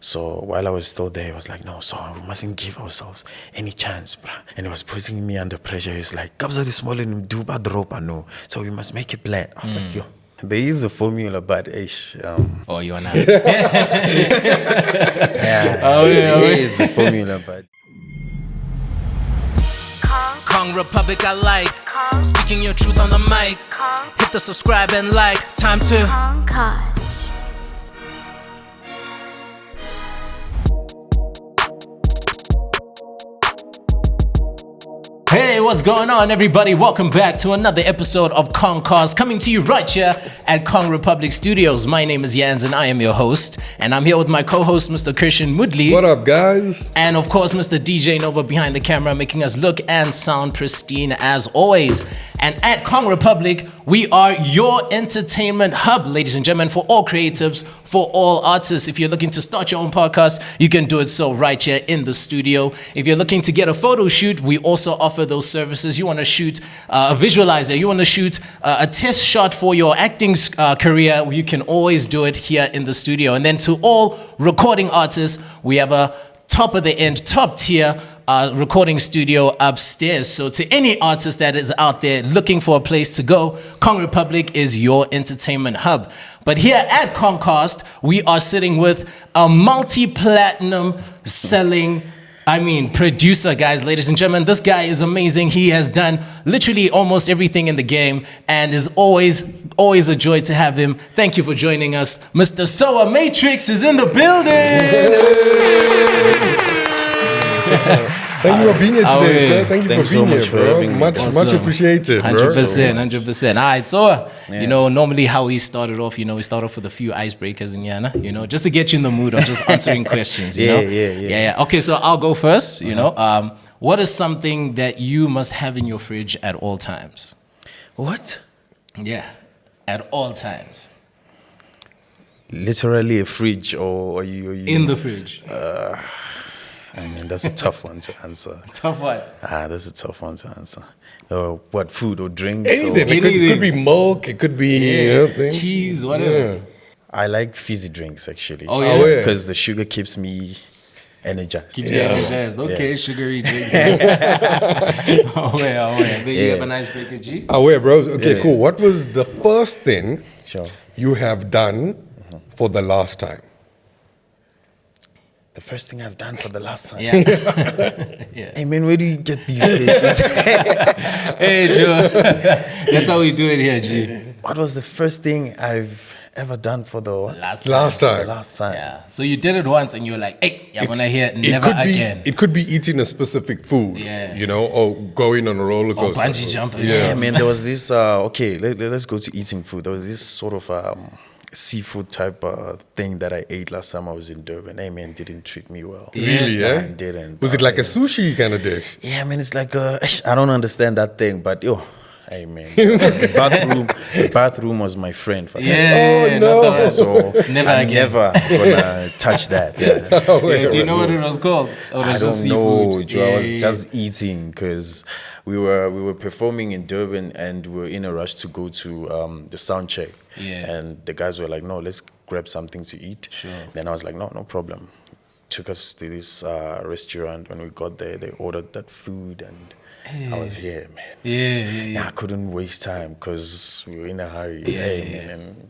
So while I was still there, he was like, no, so we mustn't give ourselves any chance, bruh. And he was putting me under pressure. He's like, Kabza is small and do bad drop, no. So we must make a plan. I was like, yo, there is a formula, but Oh, you're not. there is a formula, but Kong Republic I like. Speaking your truth on the mic. Hit the subscribe and like. Time to Kongcast. Hey, what's going on, everybody? Welcome back to another episode of Kongcast, coming to you right here at Kong Republic Studios. My name is Jans and I am your host, and I'm here with my co-host, Mr. Christian Mudli. What up, guys? And of course, Mr. DJ Nova behind the camera, making us look and sound pristine as always. And at Kong Republic, we are your entertainment hub, ladies and gentlemen, for all creatives, for all artists. If you're looking to start your own podcast, you can do it so right here in the studio. If you're looking to get a photo shoot, we also offer those services. You want to shoot a visualizer, you want to shoot a test shot for your acting career, you can always do it here in the studio. And then to all recording artists, we have a top of the end, top tier recording studio upstairs. So to any artist that is out there looking for a place to go, Kong Republic is your entertainment hub. But here at Kongcast, we are sitting with a multi-platinum selling producer, guys, ladies and gentlemen. This guy is amazing. He has done literally almost everything in the game and is always a joy to have him. Thank you for joining us. Mr. Soa Mattrix is in the building. Thank you for being here today, sir. Thank you Thanks for being so much here, for bro. having me. Much appreciated, bro. 100%. All right, so, normally how we started off, we start off with a few icebreakers in Yana, just to get you in the mood of just answering questions, you know? Yeah. Okay, so I'll go first, what is something that you must have in your fridge at all times? what? Yeah, at all times. Literally a fridge, or are you In the fridge. That's a tough one to answer. Tough one. That's a tough one to answer. What, food or drinks? Anything. It could be milk. It could be things. Cheese, whatever. I like fizzy drinks, actually. Oh, yeah? Because the sugar keeps me energized. Keeps you energized. Okay, sugary drinks. Oh, yeah. Then you have an icebreaker, G? Bro. Okay, cool. What was the first thing you have done for the last time? The first thing I've done for the last time. Yeah. Hey, man, where do you get these questions? Hey, Joe. That's how we do it here, G. What was the first thing I've ever done for the Last The time. last time. Yeah. So you did it once and you were like, hey, I'm going to hear never again. It could be eating a specific food, or going on a roller coaster. Or bungee jumping. Yeah, man, there was this, let's go to eating food. There was this sort of seafood type thing that I ate last time I was in Durban. Hey, man, didn't treat me well. Really, yeah? It didn't. Was it like a sushi kind of dish? Yeah, man, it's like I don't understand that thing, but hey, man, the bathroom was my friend. For Yeah. Oh, no. that. So Never I'm again. never gonna touch that. Yeah. Do you know what it was called? Or I was don't just know, seafood? Joe. I was just eating because we were performing in Durban and we were in a rush to go to the sound check. Yeah. And the guys were like, no, let's grab something to eat. Sure. Then I was like, no problem. Took us to this restaurant. When we got there, they ordered that food and I was here, man. Yeah. I couldn't waste time because we were in a hurry. Man, and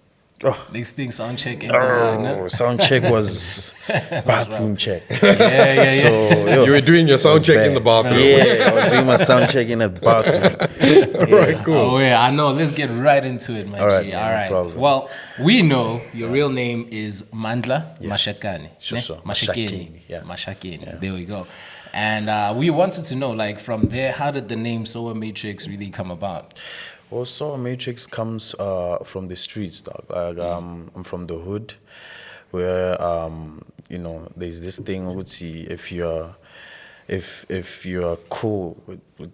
Next thing, sound check. sound check was bathroom check. Yeah. So You were doing your sound check in the bathroom. Yeah, I was doing my sound check in the bathroom. Right, cool. Oh, yeah, I know. Let's get right into it, my All right, G. man, All no right. problem. Well, we know your real name is Mandla Mashakeni. Sure. Mashakeni. Yeah. Mashakeni. Yeah. There we go. And we wanted to know, like, from there, how did the name Soa Mattrix really come about? Well, Soa Mattrix comes from the streets, dog. Like, I'm from the hood, where there's this thing. If you're cool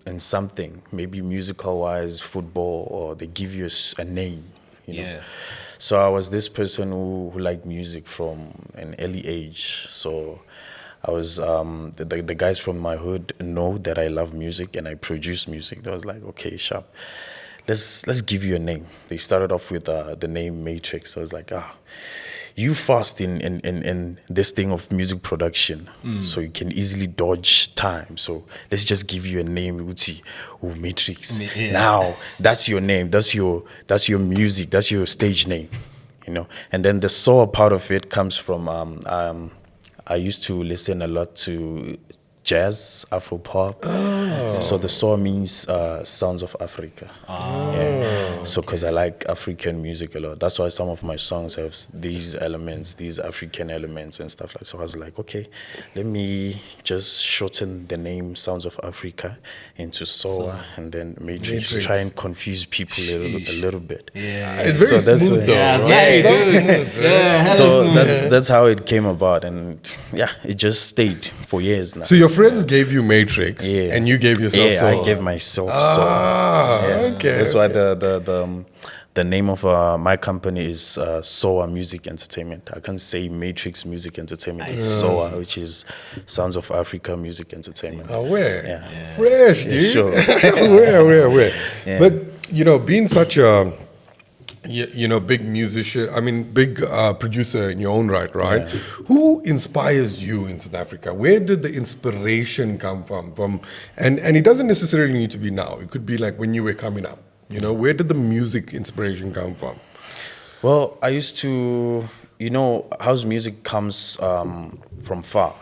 in something, maybe musical wise, football, or they give you a name, Yeah. So I was this person who liked music from an early age. So I was the guys from my hood know that I love music and I produce music. They was like, okay, sharp. Let's give you a name. They started off with the name Matrix. I was like, you fast in this thing of music production, so you can easily dodge time. So let's just give you a name, Uti, Matrix. Yeah. Now that's your name, that's your music, that's your stage name, you know. And then the soul part of it comes from I used to listen a lot to jazz, Afro pop. So the soul means sounds of Africa. Yeah. So because I like African music a lot, that's why some of my songs have these elements, these African elements and stuff like. So I was like, okay, let me just shorten the name Sounds of Africa into Soa and then Matrix. Try and confuse people a little bit. Yeah. It's very So that's smooth why- though, Yeah, it's right? nice, dude. Yeah, So that's how it came about, and yeah, it just stayed for years now. So your friends gave you Matrix, Yeah. and you gave yourself Yeah, Soul. I gave myself Soul. Okay. That's why the name of my company is Soa Music Entertainment. I can't say Matrix Music Entertainment. It's Soa, which is Sounds of Africa Music Entertainment. Where? Yeah. Fresh, dude. sure. Where? Yeah. But you know, being such a big musician, I mean, big producer in your own right? Yeah. Who inspires you in South Africa? Where did the inspiration come from? And it doesn't necessarily need to be now. It could be like when you were coming up. You know, where did the music inspiration come from? Well, I used to, house music comes from far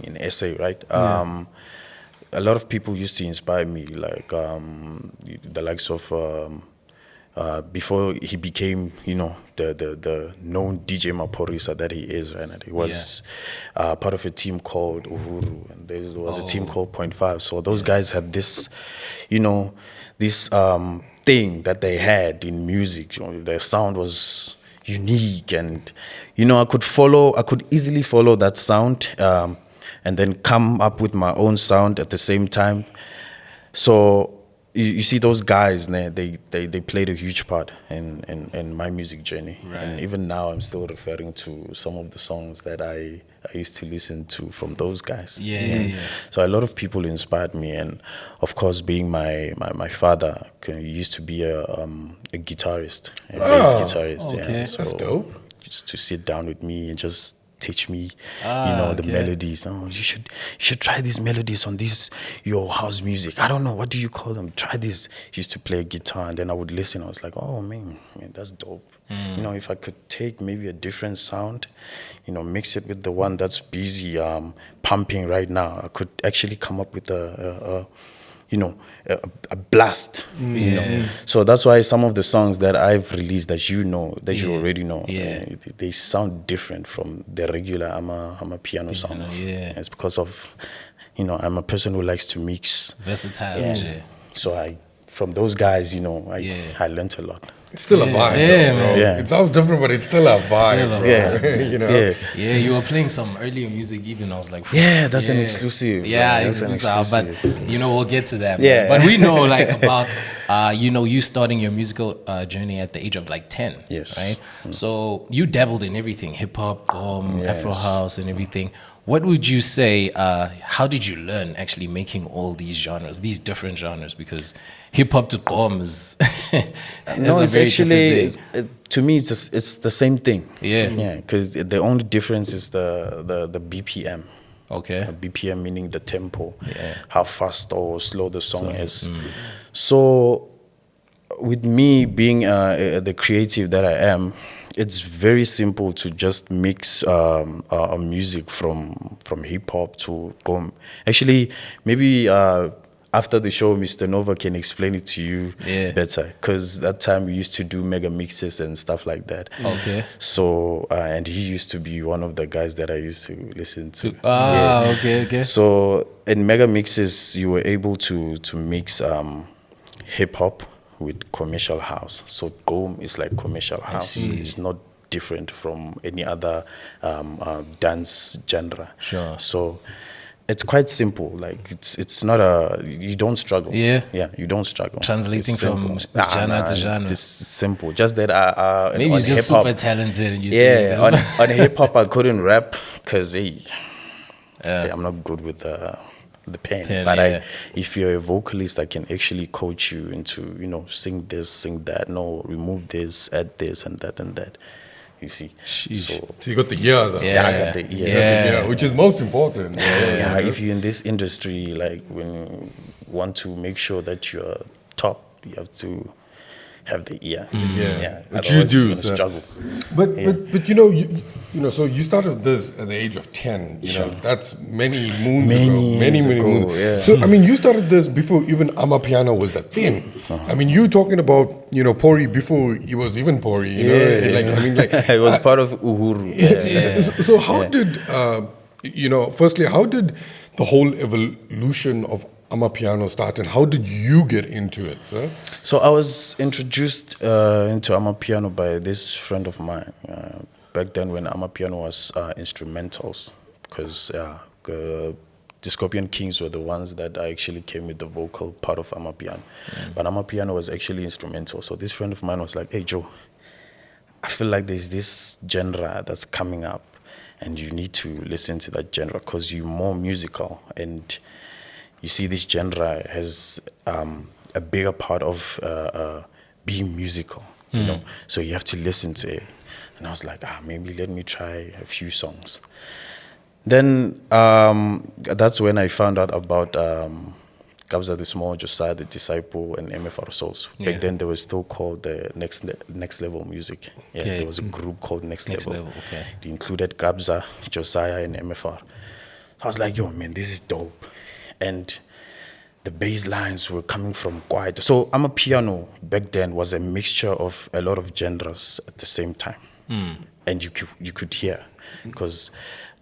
in SA, right? A lot of people used to inspire me, like the likes of before he became, the known DJ Maporisa that he is right now. He was part of a team called Uhuru, and there was a team called Point Five. So those guys had this, this thing that they had in music. Their sound was unique, and I could easily follow that sound, and then come up with my own sound at the same time. So you see those guys, they played a huge part in my music journey. Right. And even now I'm still referring to some of the songs that I used to listen to from those guys. Yeah. So a lot of people inspired me, and of course, being my father, he used to be a guitarist, a bass guitarist. okay. Yeah. So That's dope. just to sit down with me and just teach me, the melodies. Oh, you should try these melodies on your house music. I don't know, what do you call them? Try this. He used to play guitar, and then I would listen. I was like, oh man, that's dope. If I could take maybe a different sound, mix it with the one that's busy pumping right now, I could actually come up with a blast. So that's why some of the songs that I've released that you already know, they sound different from the regular amapiano songs. It's because of I'm a person who likes to mix. Versatile. Yeah. So from those guys, I learned a lot. It's still a vibe, Yeah, though, bro. man. Yeah. It sounds different, but it's still a vibe, bro. Yeah. Yeah, you were playing some earlier music even. I was like, Yeah, that's an exclusive. Yeah, That's an exclusive. But we'll get to that. Yeah. But we know about you starting your musical journey at the age of like 10. Yes. Right. So you dabbled in everything: hip hop, Afro Yes. house, and everything. What would you say? How did you learn actually making all these genres, these different genres? Because hip hop to is No, a it's very actually different thing. to me it's the same thing. Yeah. Because the only difference is the BPM. Okay. BPM meaning the tempo, Yeah. how fast or slow the song is. So with me being the creative that I am, it's very simple to just mix music from hip hop to boom. Actually, maybe after the show, Mr. Nova can explain it to you better, because that time we used to do mega mixes and stuff like that. Okay. So and he used to be one of the guys that I used to listen to. Okay. So in mega mixes, you were able to mix hip hop with commercial house. So boom is like commercial house. see. It's not different from any other dance genre. Sure. So it's quite simple. Like it's not you don't struggle. Yeah. You don't struggle. Translating It's simple. from genre to genre. It's simple. Just that Maybe on he's just hip-hop- super talented and you see yeah, this. on hip hop I couldn't rap because I'm not good with the pen. But if you're a vocalist, I can actually coach you into sing this, sing that. No, remove this, add this, and that and that. you see. Sheesh. So you got the ear, though. Yeah. I got the ear. You got the ear, which is most important. Yeah, if you're in this industry, like when you want to make sure that you're top, you have to have the ear. Yeah. Which Otherwise you do, you're gonna sir. struggle. But you know, so you started this at the age of 10. You know, that's many moons ago. Many years ago, moons. yeah. So I mean, you started this before even amapiano was a thing. I mean, you talking about Pori before he was even Pori. You know, like I mean, like it was part of Uhuru. So how did firstly, how did the whole evolution of amapiano start, and how did you get into it, sir? So I was introduced into amapiano by this friend of mine back then when amapiano was instrumentals, because the Scorpion Kings were the ones that actually came with the vocal part of amapiano, but amapiano was actually instrumental. So this friend of mine was like, "Hey Joe, I feel like there's this genre that's coming up, and you need to listen to that genre because you're more musical and." You see, this genre has a bigger part of being musical, you know. So you have to listen to it. And I was like, maybe let me try a few songs. Then that's when I found out about Kabza the Small, Josiah the Disciple, and MFR Souls. Back then, they were still called the Next Level Music. Yeah, Okay. there was a group called Next Level. Okay. They included Kabza, Josiah, and MFR. I was like, yo, man, this is dope. And the bass lines were coming from quiet. So amapiano back then was a mixture of a lot of genres at the same time. And you could hear, because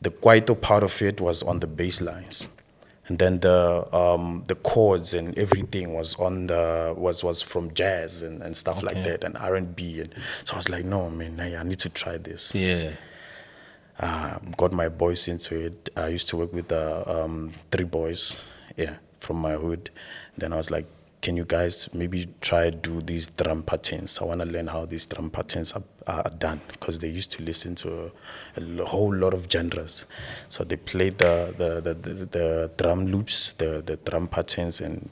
the kwaito part of it was on the bass lines. And then the chords and everything was on was from jazz and stuff like that, and R&B. And so I was like, no, man, I need to try this. Yeah. Got my boys into it. I used to work with 3 boys, from my hood. Then I was like, can you guys maybe try do these drum patterns? I want to learn how these drum patterns are done, because they used to listen to a whole lot of genres. So they played the drum loops, the drum patterns, and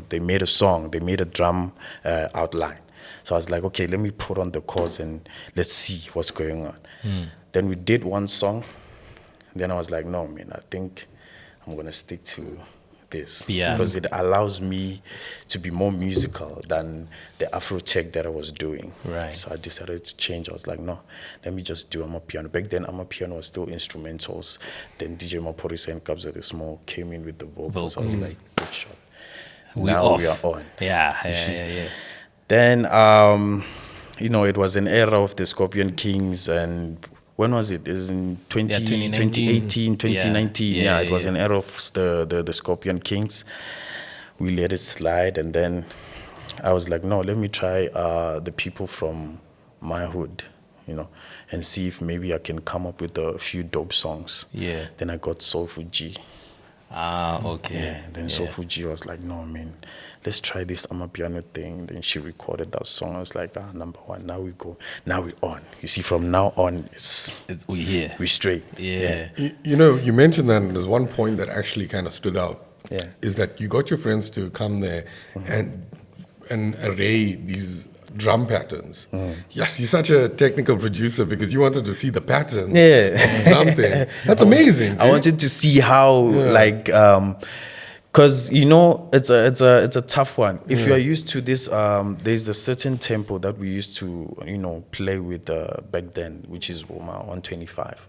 they made a song. They made a drum outline. So I was like, okay, let me put on the chords and let's see what's going on. Then we did one song. Then I was like, no, man, I think I'm going to stick to this. Yeah. Because it allows me to be more musical than the Afro tech that I was doing. Right. So I decided to change. I was like, no, let me just do amapiano. Back then, amapiano was still instrumentals. Then DJ Maporisa and Kabza the Small came in with the vocals. I was like, good shot. Now we are on. Yeah. Then, it was an era of the Scorpion Kings, and when was it? It was in 2018, 2019. Yeah, it was an era of the Scorpion Kings. We let it slide, and then I was like, no, let me try the people from my hood, and see if maybe I can come up with a few dope songs. Yeah. Then I got Soulful G. Okay. Yeah, then Soulful G was like, no, man, let's try this amapiano thing. Then she recorded that song. I was like, number one, now we go. Now we're on. You see, from now on, We here. we straight. Yeah. You mentioned that, and there's one point that actually kind of stood out. Yeah. Is that you got your friends to come there and array these drum patterns. Yes, you're such a technical producer because you wanted to see the patterns of the drum thing. That's amazing. I wanted to see how, because it's a tough one. If you are used to this, there's a certain tempo that we used to play with back then, which is 125.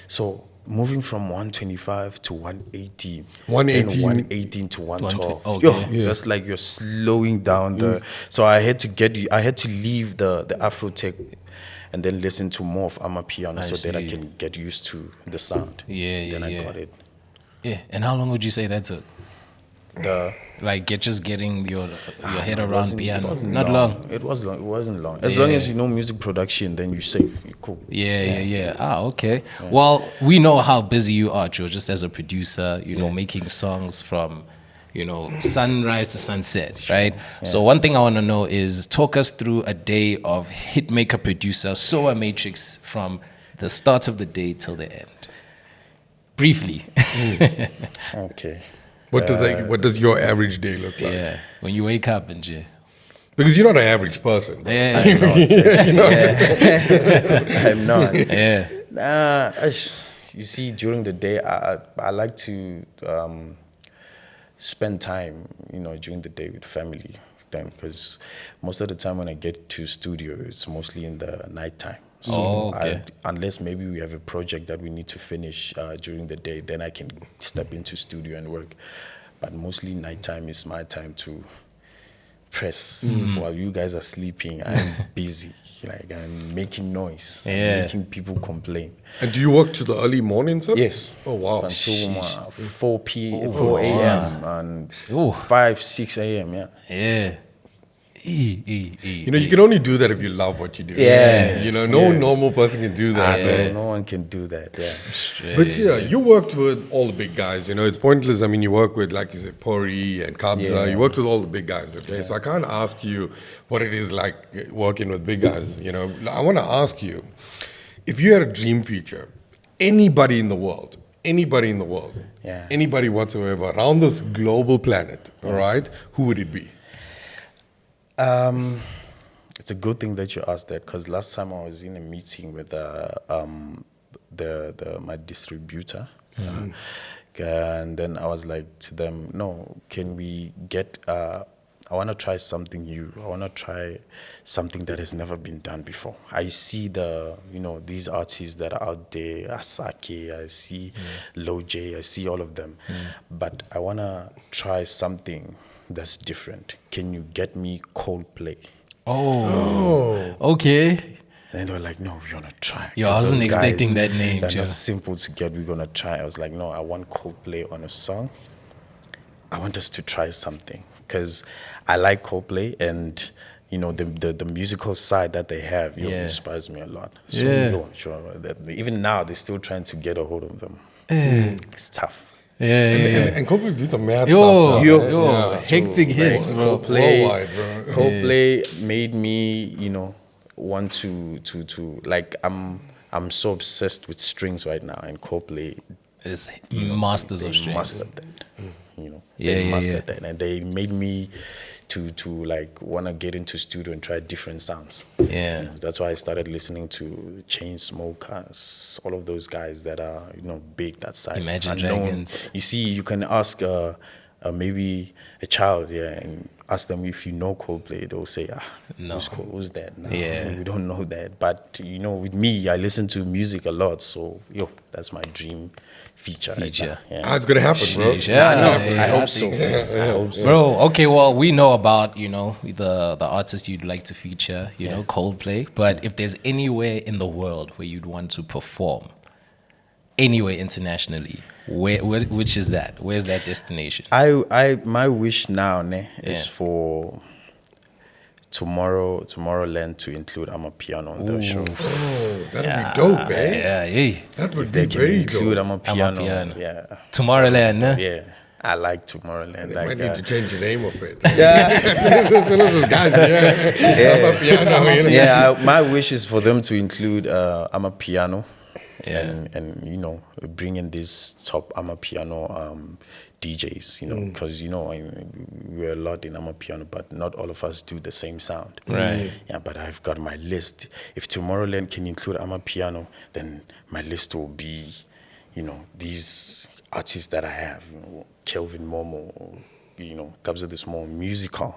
So moving from 125 to 180, 118. 118 to 112. 120, That's like you're slowing down the. So I had to leave the Afro tech and then listen to more of amapiano so that I can get used to the sound. Then I got it. Yeah. And how long would you say that took? Getting your head around piano. Not long. It was long. It wasn't long. As long as you know music production, then you're safe. You're cool. Yeah. Okay. Yeah. Well, we know how busy you are, Joe, just as a producer, making songs from, sunrise to sunset, right? Yeah. So one thing I want to know is talk us through a day of hitmaker producer Soa Mattrix from the start of the day till the end. Briefly. Okay. What does your average day look like? Yeah, when you wake up and Because you're not an average person. Yeah. I'm not. Yeah. You see, during the day, I like to spend time, during the day with family. Because most of the time when I get to studio, it's mostly in the nighttime. So unless maybe we have a project that we need to finish during the day, then I can step into studio and work. But mostly nighttime is my time to press. While you guys are sleeping, I'm busy. Like I'm making noise, I'm making people complain. And do you work to the early morning, sir? Yes. Oh wow. Until 4 a.m. and 5, 6 a.m. Yeah. Yeah. You can only do that if you love what you do. Yeah. No normal person can do that. No one can do that. Yeah. But yeah, you worked with all the big guys. It's pointless. I mean, you work with, like you said, Pori and Kabza. Yeah. You worked with all the big guys. Okay, so I can't ask you what it is like working with big guys. I want to ask you, if you had a dream feature, anybody in the world, anybody whatsoever around this global planet, all right, who would it be? It's a good thing that you asked that, because last time I was in a meeting with my distributor, and then I was like to them, no, can we get? I want to try something new. I want to try something that has never been done before. I see these artists that are out there, Asake, I see Low J, I see all of them, but I want to try something that's different. Can you get me Coldplay? Oh. Okay. And then they were like, no, we're gonna try. Yo, I wasn't Those expecting guys, that name, they're Joe. not simple to get. We're gonna try. I was like, no, I want Coldplay on a song. I want us to try something, because I like Coldplay, and the musical side that they have inspires me a lot. So even now they're still trying to get a hold of them. It's tough. And Coldplay do some mad stuff. Yo, hectic hits, bro. Worldwide, bro. Coldplay made me, want to like. I'm so obsessed with strings right now, and Coldplay is masters of strings. Mastered that. They mastered that, and they made me to like want to get into studio and try different sounds. Yeah. That's why I started listening to Chainsmokers, all of those guys that are big that side. Imagine unknown. Dragons. You see, you can ask maybe a child, and ask them if you know Coldplay. They'll say, no. Who's that? No, Yeah. we don't know that. But with me, I listen to music a lot, so that's my dream feature. Right now. Yeah. It's gonna happen, bro. I hope so. I hope so. Bro, okay, well, we know about, the artists you'd like to feature, Coldplay. But if there's anywhere in the world where you'd want to perform, anywhere internationally, which is that? Where's that destination? My wish now is for Tomorrowland to include amapiano on their show. Oh, that'd be dope, eh? Yeah. That would They be can very include dope. amapiano. Yeah. Tomorrowland, no? Yeah. I like Tomorrowland. They Like, might need to change the name of it. yeah. Those guys, Yeah, my wish is for them to include amapiano. Yeah. And bring in these top amapiano DJs, because we're a lot in amapiano, but not all of us do the same sound. Right. Yeah, but I've got my list. If Tomorrowland can include amapiano, then my list will be, these artists that I have, Kelvin Momo, Kabza the Small, musical,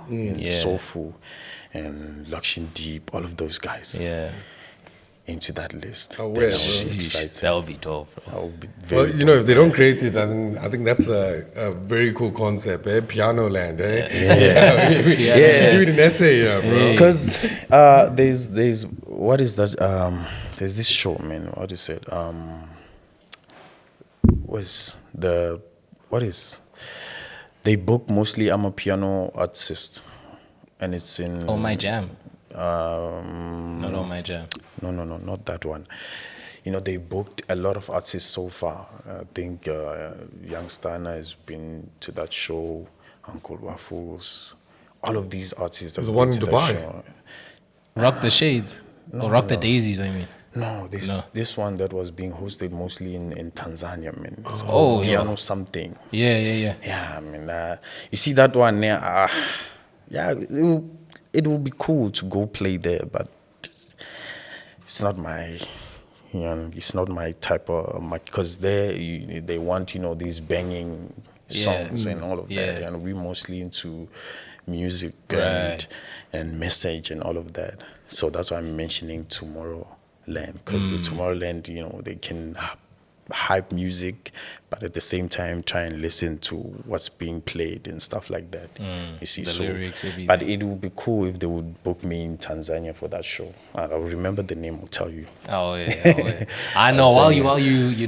soulful, and Lakshin Deep, all of those guys. Yeah. Into that list. Oh, well, That would be dope, bro. That would be very well, if they don't create it, I think that's a very cool concept, eh? Piano land, eh? Yeah. We should do it in essay, bro. Because there's what is that? There's this show, man. What is it? They book mostly amapiano artists, and it's in. Oh My Jam. Not On My Jam. No, not that one. They booked a lot of artists so far. I think Young Stana has been to that show, Uncle Waffles, all of these artists. There's one in Dubai. Rock the Shades. Rock the Daisies, I mean. No, this one that was being hosted mostly in Tanzania, man. It's Oh, piano something. Yeah. Yeah, I mean, you see that one there? it would be cool to go play there, but it's not my, it's not my type of, because they want, these banging songs and all of that, and we mostly into music and message and all of that. So that's why I'm mentioning Tomorrowland, because the Tomorrowland, they can hype music, but at the same time try and listen to what's being played and stuff like that. You see, the lyrics, everything. But it would be cool if they would book me in Tanzania for that show. I'll remember the name. I'll tell you. Oh yeah. I know. While you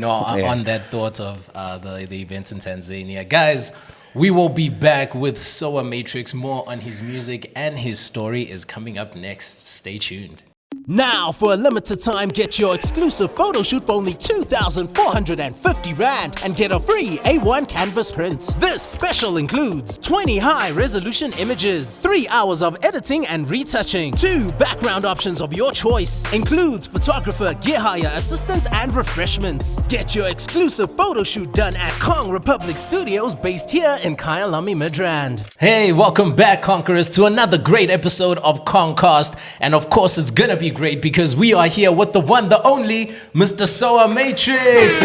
on that thought of the events in Tanzania, guys. We will be back with Soa Mattrix. More on his music and his story is coming up next. Stay tuned. Now, for a limited time, get your exclusive photo shoot for only 2,450 Rand and get a free A1 canvas print. This special includes 20 high-resolution images, 3 hours of editing and retouching, 2 background options of your choice, includes photographer, gear hire, assistant, and refreshments. Get your exclusive photo shoot done at Kong Republic Studios based here in Kyalami, Midrand. Hey, welcome back, Conquerors, to another great episode of Kongcast. And of course, it's gonna be great because we are here with the one, the only, Mr. Soa Mattrix.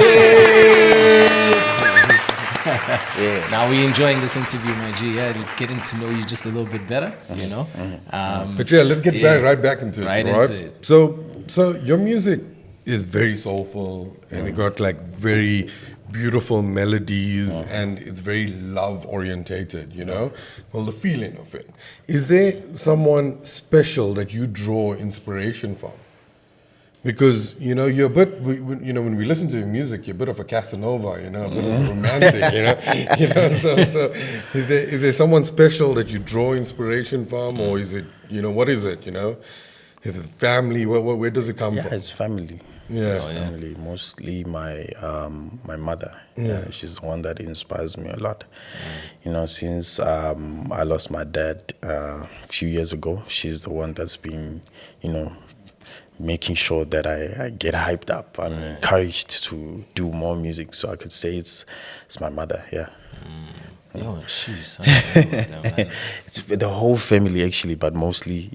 Now we're enjoying this interview, my G. Getting to know you just a little bit better, But let's get right back into it. Right into it. So your music is very soulful, and it got like very beautiful melodies, and it's very love orientated, well, the feeling of it. Is there someone special that you draw inspiration from? Because you're a bit, when we listen to your music, you're a bit of a Casanova, a bit of a romantic, So is there someone special that you draw inspiration from, or is it, what is it, Is it family? Where does it come from? It's family. Yeah, it's family. Mostly my mother. Yeah, she's the one that inspires me a lot. Since I lost my dad a few years ago, she's the one that's been, making sure that I get hyped up. I'm encouraged to do more music. So I could say it's my mother. Yeah. Oh, jeez. It's the whole family actually, but mostly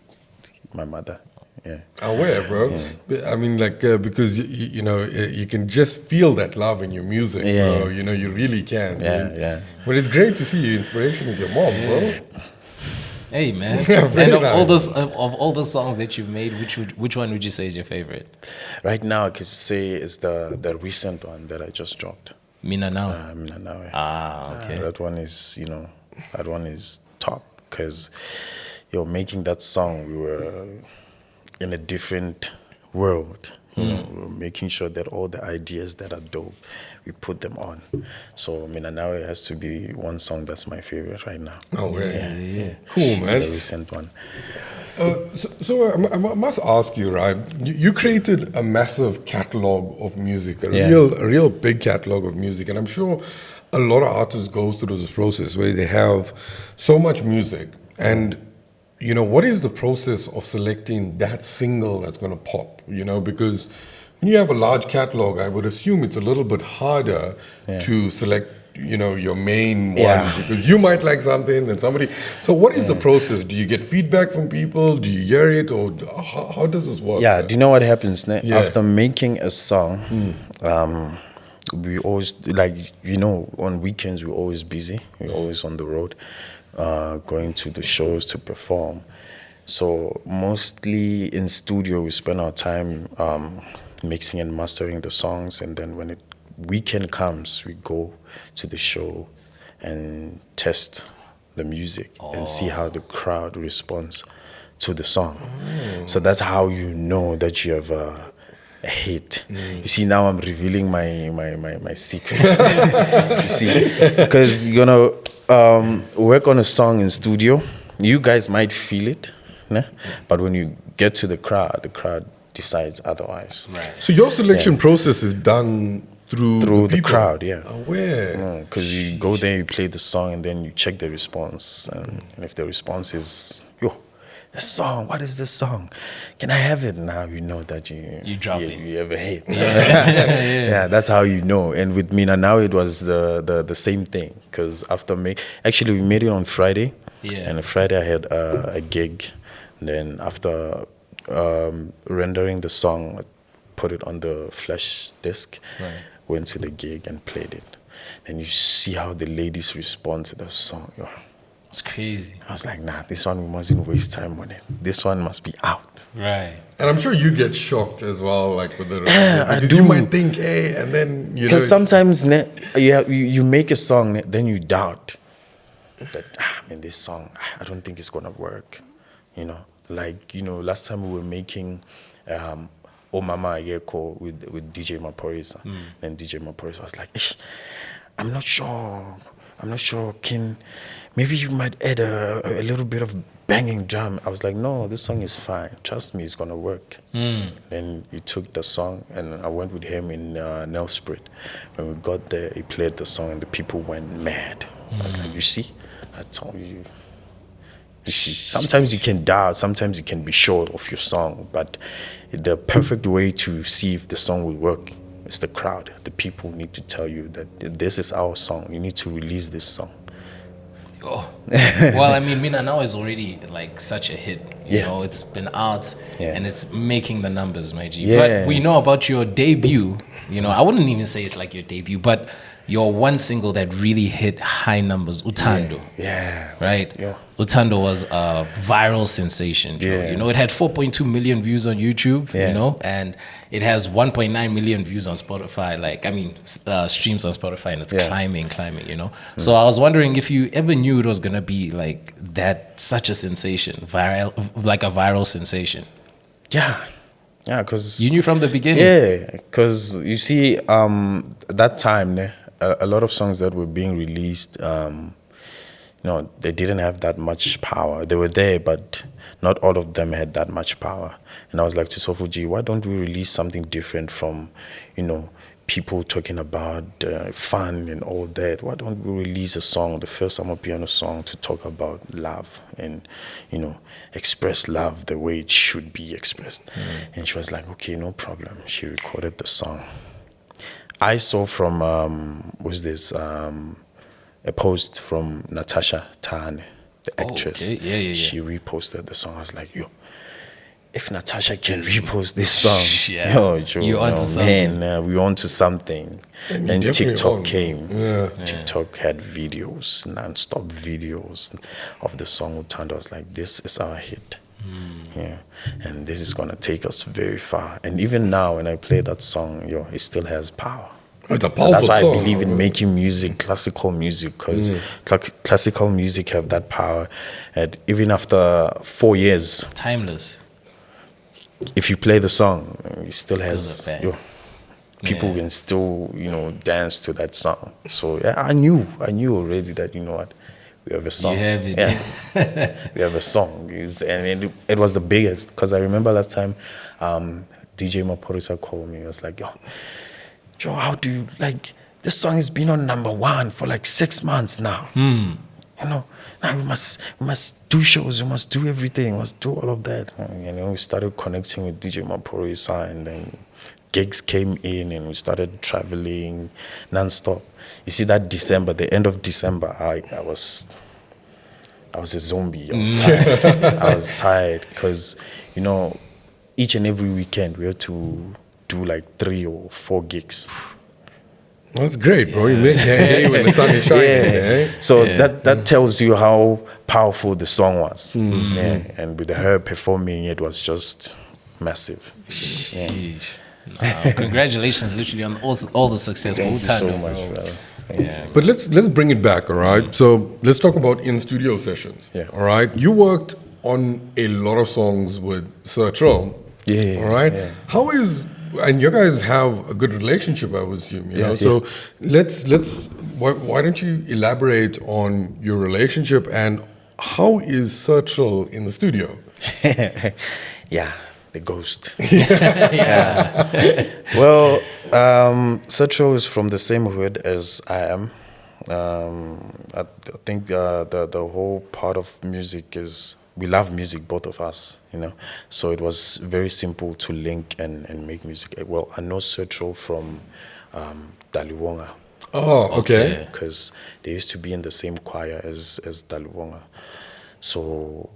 my mother. Yeah. Aware, bro. Yeah. I mean, because you can just feel that love in your music, bro. You really can. Yeah. But it's great to see your inspiration is your mom, bro. Hey, man. And of all the songs that you've made, which one would you say is your favorite? Right now, I could say it's the recent one that I just dropped. Mina Nawe. Mina Nawe. Okay. That one is top because making that song, we were in a different world. We're making sure that all the ideas that are dope, we put them on. So Mina Nawe has to be one song that's my favorite right now. Oh, really? Yeah. Cool, man. It's the recent one. So I must ask you, right? You created a massive catalog of music, a real big catalog of music, and I'm sure a lot of artists go through this process where they have so much music and what is the process of selecting that single that's going to pop? Because when you have a large catalog, I would assume it's a little bit harder to select, your main one because you might like something and somebody. So what is the process? Do you get feedback from people? Do you hear it, or how does this work? Yeah. Do you know what happens after making a song? We always on weekends we're always busy. We're always on the road. Going to the shows to perform. So mostly in studio, we spend our time mixing and mastering the songs, and then when weekend comes, we go to the show and test the music and see how the crowd responds to the song. So that's how you know that you have a hit. You see, now I'm revealing my secrets. You see, because work on a song in studio, you guys might feel it, but when you get to the crowd decides otherwise. Right. So your selection process is done through the crowd, Aware. Because you go there, you play the song, and then you check the response, and if the response is the song, what is this song? Can I have it? Now you know that you drop it. You have a hit. Yeah, that's how you know. And with Mina Nawe, it was the same thing. Because after we made it on Friday. Yeah. And on Friday I had a gig Then after rendering the song, I put it on the flash disk, went to the gig and played it. Then you see how the ladies respond to the song. Yo. It's crazy. I was like, nah, this one we mustn't waste time on it. This one must be out. Right. And I'm sure you get shocked as well, like with the I because do. you might think, hey, and then because sometimes you make a song, then you doubt that this song, I don't think it's gonna work. Last time we were making Oh Mama Yeko with DJ Maporisa. Then DJ Maporisa was like, I'm not sure, maybe you might add a little bit of banging drum. I was like, no, this song is fine. Trust me, it's going to work. Then he took the song, and I went with him in Nelspruit. When we got there, he played the song, and the people went mad. I was like, you see? I told you. You see, sometimes you can doubt, sometimes you can be sure of your song, but the perfect way to see if the song will work is the crowd. The people need to tell you that this is our song. You need to release this song. Oh. Well, I mean, Mina Nawe is already like such a hit. You know, it's been out and it's making the numbers, my G. Yes. But we know about your debut. I wouldn't even say it's like your debut, but your one single that really hit high numbers, Uthando. Yeah. Right? Yeah. Uthando was a viral sensation. Yeah. It had 4.2 million views on YouTube, Yeah. and it has 1.9 million views on Spotify. Streams on Spotify, and it's climbing, So I was wondering if you ever knew it was going to be like that, such a sensation, like a viral sensation. Yeah, because You knew from the beginning. Yeah, because you see, that time, a lot of songs that were being released, they didn't have that much power. They were there, but not all of them had that much power. And I was like to Soulful G, why don't we release something different from, people talking about fun and all that? Why don't we release a song, the first amapiano song, to talk about love and, express love the way it should be expressed? And she was like, okay, no problem. She recorded the song. I saw from, a post from Natasha Tane, the actress. Okay. Yeah. She reposted the song. I was like, yo, if Natasha can repost this song, Joe, you onto something. Man, we onto something. And Then TikTok on. came. Yeah. TikTok had videos, non-stop videos of the song Uthando. I was like, this is our hit. Yeah, and this is gonna take us very far. And even now, when I play that song, it still has power. It's a powerful That's why song. I believe in making music, classical music, because classical music have that power. And even after 4 years, Timeless. if you play the song, it still has a bang. people can still dance to that song. So I knew already that we have a song. You have it. Yeah. We have a song, and it was the biggest, because I remember last time DJ Maporisa called me. He was like, yo, Joe, how do you this song has been on #1 for 6 months now. Now we must do shows, we must do everything, we must do all of that. And we started connecting with DJ Maporisa, and then gigs came in, and we started traveling non-stop. You see, that December, the end of December, I was a zombie. I was tired. I was tired because, each and every weekend we had to do 3 or 4 gigs. That's great, bro. You make hay when the sun is shining. Eh? So that tells you how powerful the song was. Yeah. And with her performing, it was just massive. Yeah. Congratulations, literally, on all the success. Thank you so much, brother. Thank you. But let's bring it back, all right? So let's talk about in-studio sessions. Yeah. All right? You worked on a lot of songs with Sir Trill. Yeah. All right? Yeah. How is... And you guys have a good relationship, I would assume, you know? So why don't you elaborate on your relationship, and how is Sir Trill in the studio? Yeah, the ghost. Yeah. Well, Sir Trill is from the same hood as I am. I think the whole part of music is, we love music, both of us, So it was very simple to link and make music. Well, I know Sir Trill from Daliwonga. Oh, okay. Because they used to be in the same choir as Daliwonga. So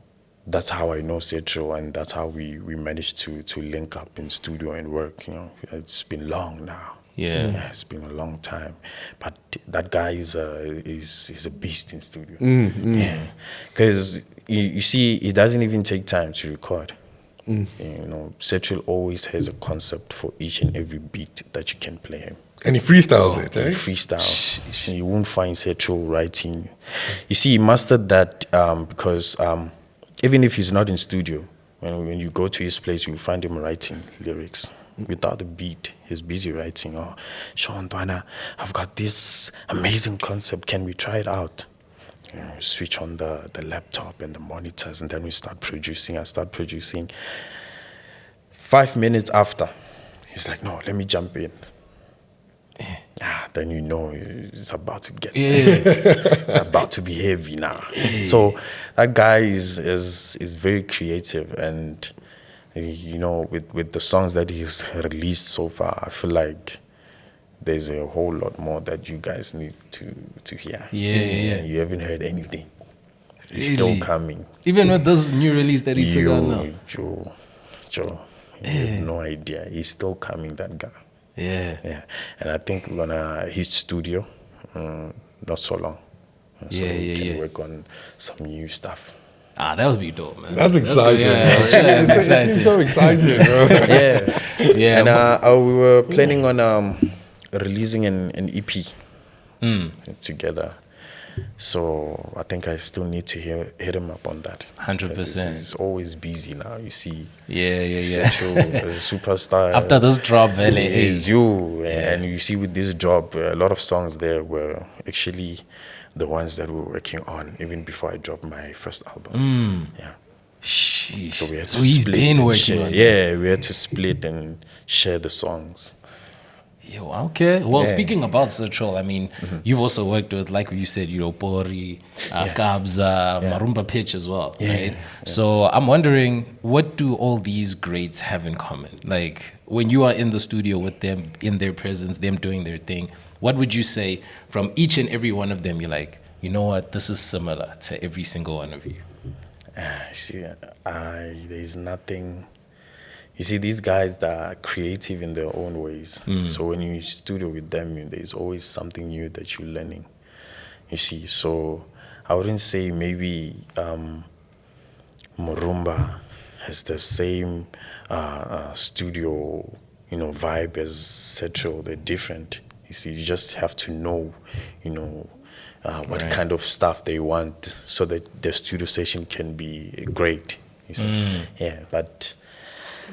that's how I know Setro, and that's how we managed to link up in studio and work. You know, it's been long now. Yeah. It's been a long time, but that guy is a beast in studio. Yeah, because you see, he doesn't even take time to record. You know, Setro always has a concept for each and every beat that you can play him. And he freestyles it, He eh? freestyles. You won't find Setro writing. You see, he mastered that because even if he's not in studio, when you go to his place, you'll find him writing lyrics. Without a beat, he's busy writing. Oh, Sean Dwana, I've got this amazing concept. Can we try it out? You know, switch on the laptop and the monitors, and then we start producing. I start producing. 5 minutes after, he's like, no, let me jump in. Then you know it's about to get it's about to be heavy now. So that guy is very creative, and you know, with the songs that he's released so far, I feel like there's a whole lot more that you guys need to hear. Yeah. You haven't heard anything. It's still coming. Even with this new release that he took out now. Joe, you have no idea. He's still coming, that guy. Yeah. And I think we're gonna hit studio not so long. So we can work on some new stuff. That would be dope, man. That's exciting. That's exciting. It's so exciting, bro. Yeah. And we were planning on releasing an EP together. So I think I still need to hit him up on that. 100%. He's always busy now, you see. Yeah. Setro as a superstar. After this drop, Valley is you. And you see with this drop, a lot of songs there were actually the ones that we were working on even before I dropped my first album. Yeah. Sheesh. So we had to he's split been and working share. on Yeah, we had to split and share the songs. Yo, okay. Well, speaking about Setro, I mean, you've also worked with, like you said, you know, Pori, Kabza, Marumba Pitch as well, right? So I'm wondering, what do all these greats have in common? Like, when you are in the studio with them, in their presence, them doing their thing, what would you say from each and every one of them? You're like, you know what, this is similar to every single one of you. See, there's nothing. You see, these guys that are creative in their own ways. So when you studio with them, there's always something new that you're learning. You see, so I wouldn't say maybe Marumba has the same studio, you know, vibe as Setro. They're different. You see, you just have to know, you know, what kind of stuff they want so that the studio session can be great. You see, but.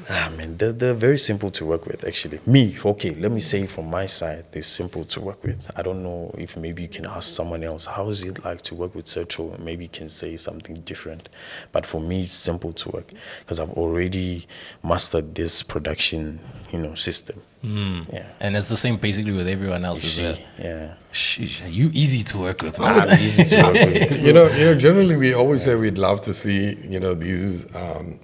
Man, they're very simple to work with, actually. Let me say from my side, they're simple to work with. I don't know if maybe you can ask someone else, how is it like to work with Setro? Maybe you can say something different. But for me, it's simple to work because I've already mastered this production, you know, system. Yeah. And it's the same basically with everyone else as well. Yeah. Sheesh, you easy to work with, man. I'm easy to work with. You know, generally we always say we'd love to see, you know, these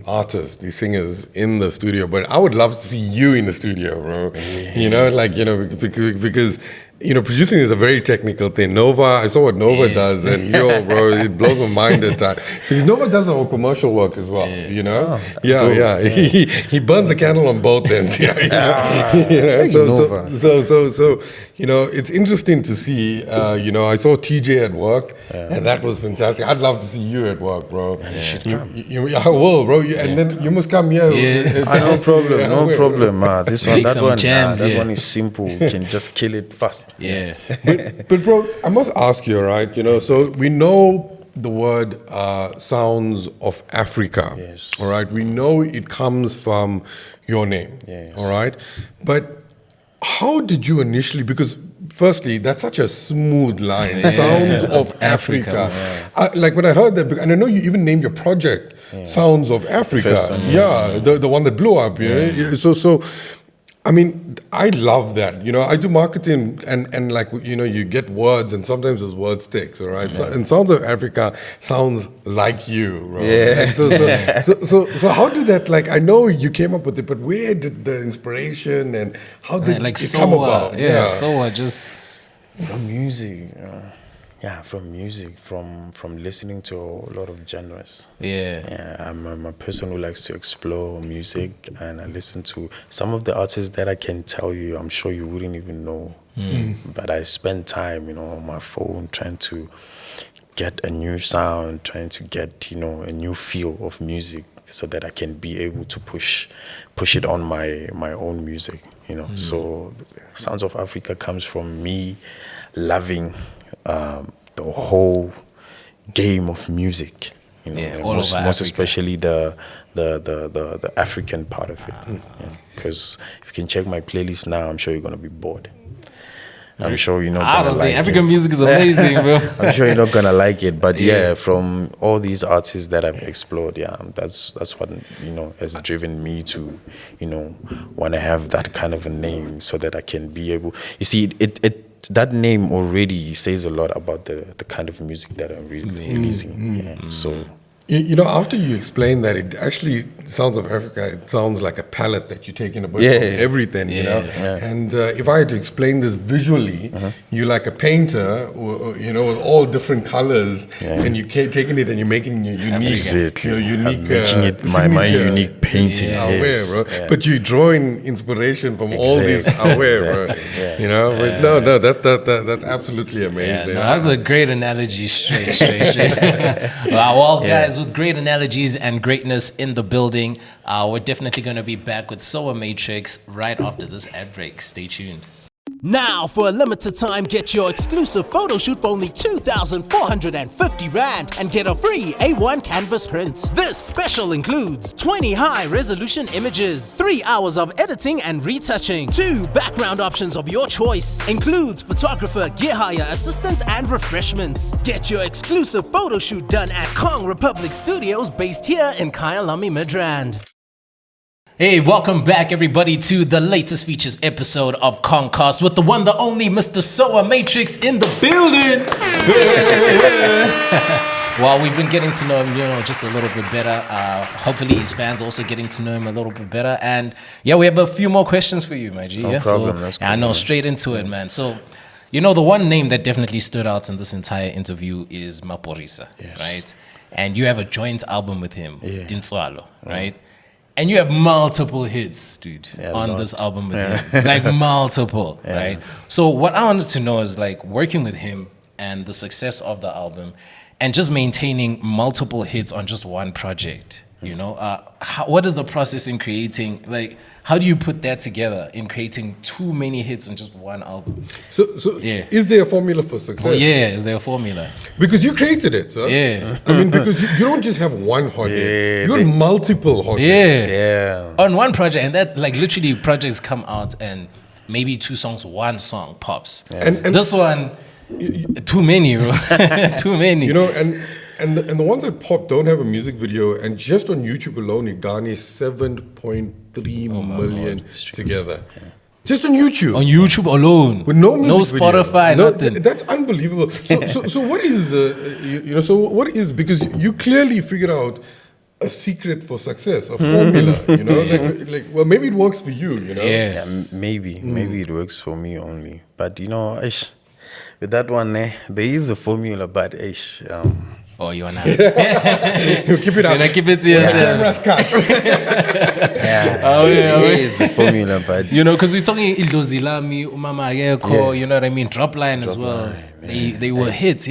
artists, these singers in the studio, but I would love to see you in the studio, bro. You know, like, you know, because you know, producing is a very technical thing. Nova, I saw what Nova does, and yo, bro, it blows my mind at times. Because Nova does our commercial work as well, you know? He burns a candle on both ends, you know? So, you know, it's interesting to see, you know, I saw TJ at work, and that was fantastic. I'd love to see you at work, bro. You should come. I will, bro. And then you must come here. No problem. This one, Make that some one, jams, that one is simple. You can just kill it fast. Yeah. But bro, I must ask you, right? You know, so we know the word sounds of Africa. Yes. All right. We know it comes from your name. Yes. All right. But how did you initially? Because firstly, that's such a smooth line. Sounds of Africa. Like when I heard that, and I know you even named your project Sounds of Africa. The one that blew up. So. I mean, I love that. You know, I do marketing and like, you know, you get words and sometimes those words sticks, all right? So, and Sounds of Africa sounds like you, right? And so how did that, like, I know you came up with it, but where did the inspiration and how did like it come about? Soa just... From music. Yeah, from music, from listening to a lot of genres. Yeah. I'm a person who likes to explore music, and I listen to some of the artists that I can tell you, I'm sure you wouldn't even know. But I spend time, on my phone trying to get a new sound, trying to get, a new feel of music so that I can be able to push it on my own music, So Sounds of Africa comes from me loving the whole game of music, most especially the African part of it. Because if you can check my playlist now, I'm sure you're gonna be bored. I'm sure you're not gonna like African music is amazing, bro. I'm sure you're not gonna like it, but from all these artists that I've explored, that's what has driven me to, want to have that kind of a name so that I can be able. You see, it that name already says a lot about the kind of music that I'm releasing. So. After you explain that, it actually, Sounds of Africa, it sounds like a palette that you take in a bit from everything, And if I had to explain this visually, you're like a painter, with all different colors, and you're taking it and you're making your unique, unique, making it my unique painting. Bro. But you're drawing inspiration from all these bro. But that's absolutely amazing. That's a great analogy, straight. Well, guys, with great analogies and greatness in the building, we're definitely going to be back with Soa Mattrix right after this ad break. Stay tuned. Now, for a limited time, get your exclusive photo shoot for only 2,450 Rand and get a free A1 canvas print. This special includes 20 high-resolution images, 3 hours of editing and retouching, 2 background options of your choice, includes photographer, gear hire, assistant, and refreshments. Get your exclusive photo shoot done at Kong Republic Studios based here in Kyalami, Midrand. Hey, welcome back everybody to the latest features episode of Kongcast with the one, the only Mr. Soa Mattrix in the building. Well, we've been getting to know him, just a little bit better. Hopefully his fans also getting to know him a little bit better. And we have a few more questions for you, my G. No problem. That's cool, I know, straight into it, man. So, the one name that definitely stood out in this entire interview is Maporisa, right? And you have a joint album with him, Dintswalo, right? And you have multiple hits, dude, on this album with him. Like multiple, right? So what I wanted to know is like working with him and the success of the album and just maintaining multiple hits on just one project, what is the process in creating, like, how do you put that together in creating too many hits on just one album? So is there a formula for success? Is there a formula? Because you created it, sir. I mean, because you don't just have one hot hit. You have multiple hot hits. On one project, and that, like, literally projects come out and maybe 2 songs, 1 song pops. And this one, too many, bro. Too many. And the ones that pop don't have a music video, and just on YouTube alone, it garners 7.3 million together. Just on YouTube. On YouTube alone. With no music no Spotify, video. nothing. That's unbelievable. So what is, what is, because you clearly figured out a secret for success, a formula, well, maybe it works for you, Maybe it works for me only. But, with that one, there is a formula, but, Oh, you wanna you keep it up. Keep it to yourself. It is a formula, but because we're talking Idlozilami, Umama Ayeko, you know what I mean? Dropline as well. They were hits.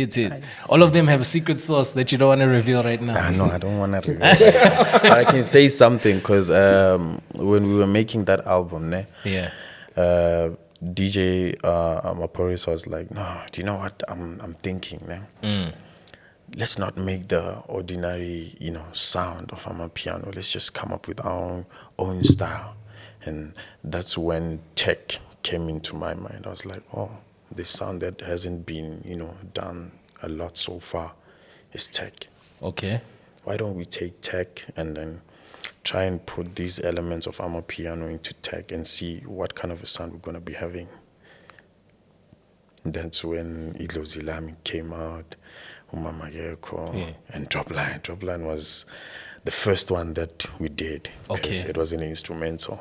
All of them have a secret sauce that you don't want to reveal right now. No, I don't want to reveal. But I can say something because when we were making that album, DJ Maporis was like, no, do you know what I'm thinking, man? Let's not make the ordinary, sound of amapiano. Let's just come up with our own style. And that's when tech came into my mind. I was like, oh, this sound that hasn't been, done a lot so far is tech. Okay. Why don't we take tech and then try and put these elements of amapiano into tech and see what kind of a sound we're going to be having? That's when Idlozilami came out. And Dropline. Dropline was the first one that we did. Okay. It was an instrumental.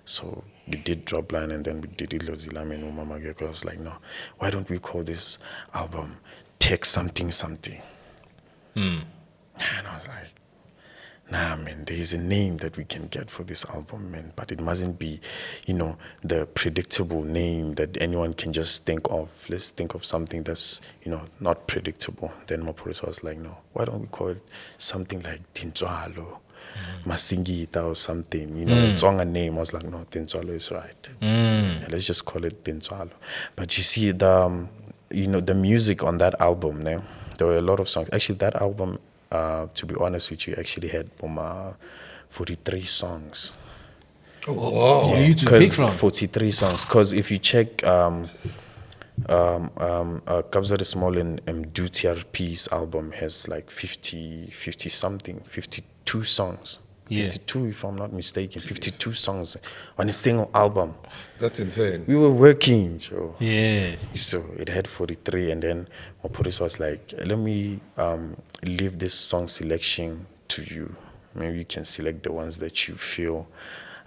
So we did Dropline and then we did Ilozilame and Umama Geko. I was like, no, why don't we call this album Take Something Something? And I was like, nah, man, there is a name that we can get for this album, man, but it mustn't be, the predictable name that anyone can just think of. Let's think of something that's, not predictable. Then Maphorisa was like, no, why don't we call it something like Tintswalo, Masingita or something, it's on a name. I was like, no, Tintswalo is right. Yeah, let's just call it Tintswalo. But you see, the music on that album, there were a lot of songs. Actually, that album, to be honest with you, actually had 43 songs. Oh, wow. For you to pick from. 43 songs. Because if you check Kabza De Small and TRP's album has like 50 something, 52 songs. Yeah. 52, if I'm not mistaken. 52 songs on a single album. That's insane. We were working, Joe. Yeah. So it had 43, and then Maphorisa was like, let me leave this song selection to you. Maybe you can select the ones that you feel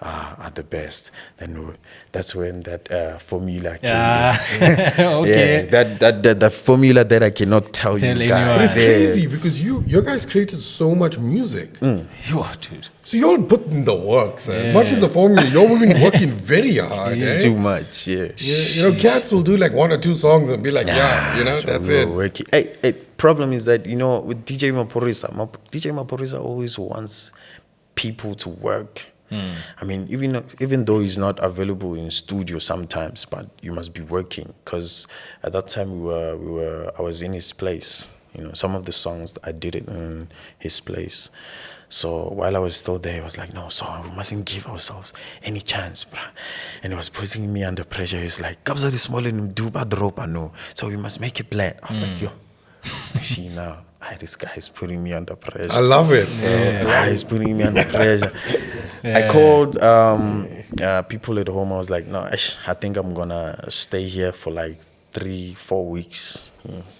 are the best. Then that's when that formula came. Okay. Yeah, that formula that I cannot tell you anyone. guys. But it's crazy because you guys created so much music. You are, dude. So y'all put in the work, sir. As much as the formula, y'all been working very hard. Too much, yeah. Cats will do like 1 or 2 songs and be like, So that's we it. were working. Hey, problem is that, with DJ Maphorisa always wants people to work. I mean, even though he's not available in studio sometimes, but you must be working, because at that time I was in his place. Some of the songs I did it in his place. So while I was still there, he was like, no, so we mustn't give ourselves any chance, bruh. And he was putting me under pressure. He's like, Kabza De Small and do bad drop, no. So we must make it plan. I was like, yo, see now. This guy is putting me under pressure. I love it. He's putting me under pressure. I called people at home. I was like, no, I think I'm going to stay here for like 3-4 weeks.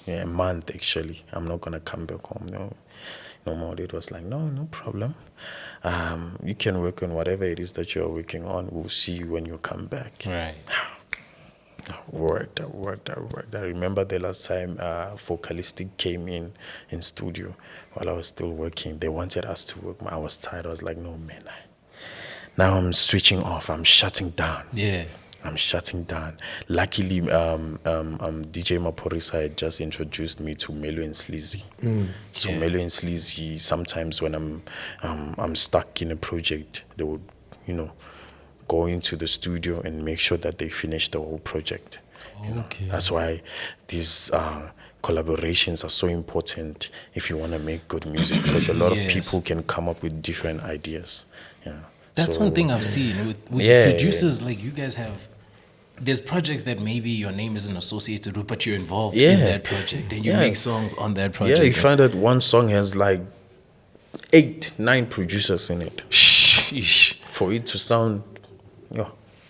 A month, actually. I'm not going to come back home. No more. It was like, no problem. You can work on whatever it is that you're working on. We'll see you when you come back. Right. I worked. I remember the last time Vocalistic came in studio while I was still working. They wanted us to work. I was tired. I was like, no, man. Now I'm switching off. I'm shutting down. Yeah. I'm shutting down. Luckily, DJ Maphorisa had just introduced me to Melo and Sleazy. So Melo and Sleazy, sometimes when I'm stuck in a project, they would, go into the studio and make sure that they finish the whole project. Okay. That's why these collaborations are so important if you want to make good music, because a lot of people can come up with different ideas. Yeah. That's one thing I've seen with producers like you guys have. There's projects that maybe your name isn't associated with, but you're involved in that project and you make songs on that project. Yeah, you find that one song has like 8-9 producers in it. Sheesh. For it to sound,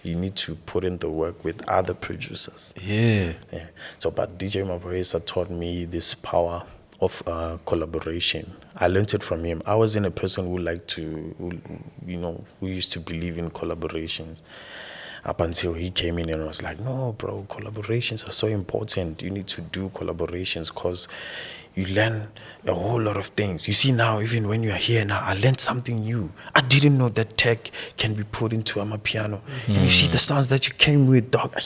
you need to put in the work with other producers. Yeah. So, but DJ Maphorisa taught me this power of collaboration. I learned it from him. I wasn't a person who used to believe in collaborations. Up until he came in and was like, no, bro, collaborations are so important. You need to do collaborations because you learn a whole lot of things. You see now, even when you are here now, I learned something new. I didn't know that tech can be put into amapiano. And you see the sounds that you came with, dog.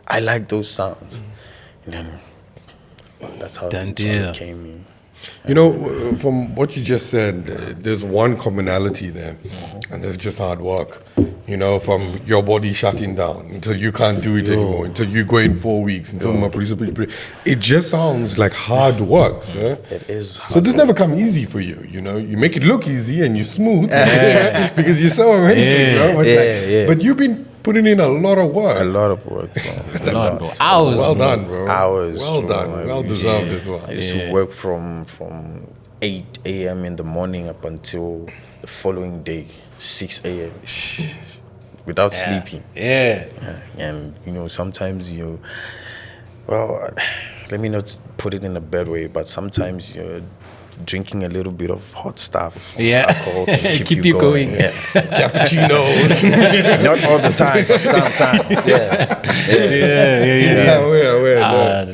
I like those sounds. And then that's how it came in. From what you just said, there's one commonality there, and that's just hard work. From your body shutting down until you can't do it anymore, until you go in 4 weeks, until my producer, it just sounds like hard work, sir. It is hard so this never come easy for you, You make it look easy and you smooth because you're so amazing, But you've been putting in a lot of work. A lot of work, bro. Hours. Well done, bro. Hours. Well done. Well deserved as well. I used to work from 8 a.m. in the morning up until the following day, 6 a.m. without sleeping. And, sometimes let me not put it in a bad way, but sometimes drinking a little bit of hot stuff. Yeah. Alcohol to Keep you going. Yeah. Cappuccinos. Not all the time, but sometimes. Yeah.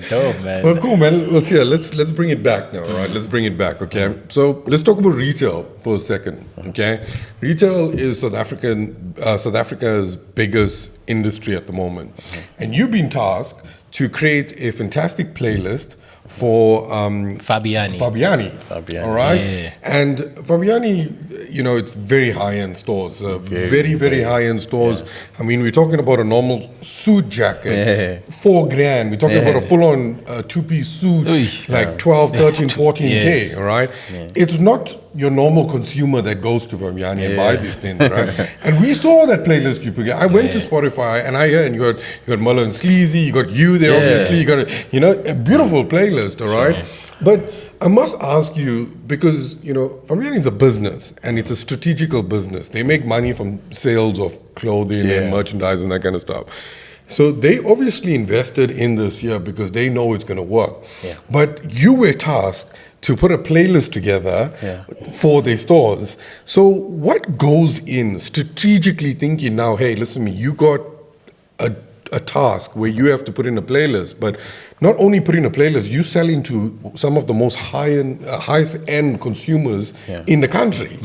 Dope, man. Well, cool, man. Let's bring it back now, right? Let's bring it back, okay? So let's talk about retail for a second, okay? Retail is South Africa's biggest industry at the moment, and you've been tasked to create a fantastic playlist for Fabiani. All right, Yeah. and Fabiani, it's very high-end stores, very high-end stores. I mean, we're talking about a normal suit jacket, $4,000. We're talking about a full-on two-piece suit, like 12, 13, 14K. Yes. All right, it's not your normal consumer that goes to Fabiani and buy these things, right? And we saw that playlist you put. I went to Spotify and you got Mullah and Sleazy, you got you there, obviously, you got a beautiful playlist, all right? But I must ask you, because Fabiani is a business and it's a strategical business. They make money from sales of clothing and merchandise and that kind of stuff. So they obviously invested in this here because they know it's going to work. Yeah. But you were tasked to put a playlist together for their stores. So what goes in strategically thinking now, hey, listen to me, you got a task where you have to put in a playlist, but not only put in a playlist, you sell into some of the most highest end consumers in the country.